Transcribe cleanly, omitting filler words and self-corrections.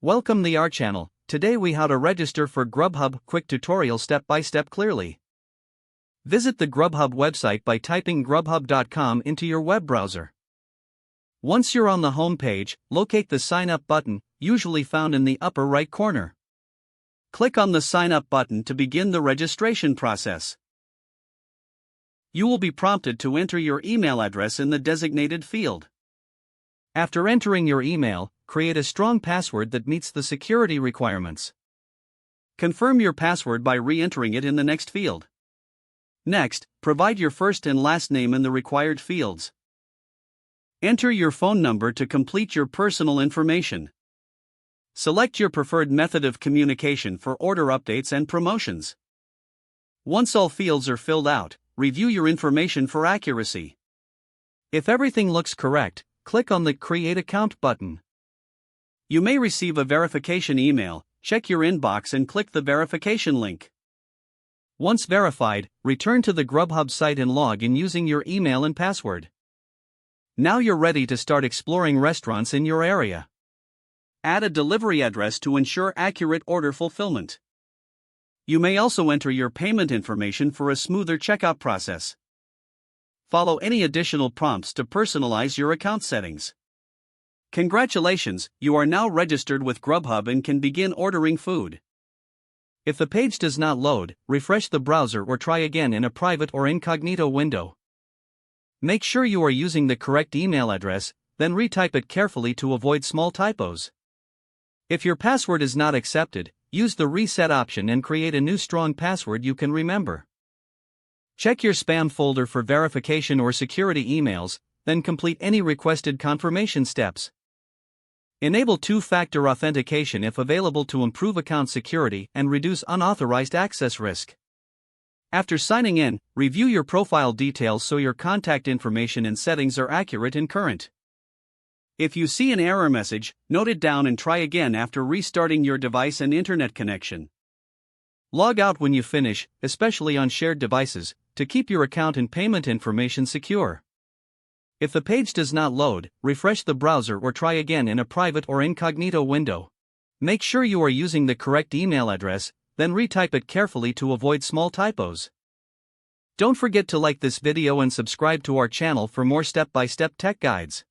Welcome to our channel. Today we how to register for Grubhub, quick tutorial step by step clearly. Visit the Grubhub website by typing grubhub.com into your web browser. Once you're on the home page, locate the sign up button, usually found in the upper right corner. Click on the sign up button to begin the registration process. You will be prompted to enter your email address in the designated field. After entering your email, create a strong password that meets the security requirements. Confirm your password by re-entering it in the next field. Next, provide your first and last name in the required fields. Enter your phone number to complete your personal information. Select your preferred method of communication for order updates and promotions. Once all fields are filled out, review your information for accuracy. If everything looks correct, click on the Create Account button. You may receive a verification email. Check your inbox and click the verification link. Once verified, return to the Grubhub site and log in using your email and password. Now you're ready to start exploring restaurants in your area. Add a delivery address to ensure accurate order fulfillment. You may also enter your payment information for a smoother checkout process. Follow any additional prompts to personalize your account settings. Congratulations, you are now registered with Grubhub and can begin ordering food. If the page does not load, refresh the browser or try again in a private or incognito window. Make sure you are using the correct email address, then retype it carefully to avoid small typos. If your password is not accepted, use the reset option and create a new strong password you can remember. Check your spam folder for verification or security emails, then complete any requested confirmation steps. Enable two-factor authentication if available to improve account security and reduce unauthorized access risk. After signing in, review your profile details so your contact information and settings are accurate and current. If you see an error message, note it down and try again after restarting your device and internet connection. Log out when you finish, especially on shared devices, to keep your account and payment information secure. If the page does not load, refresh the browser or try again in a private or incognito window. Make sure you are using the correct email address, then retype it carefully to avoid small typos. Don't forget to like this video and subscribe to our channel for more step-by-step tech guides.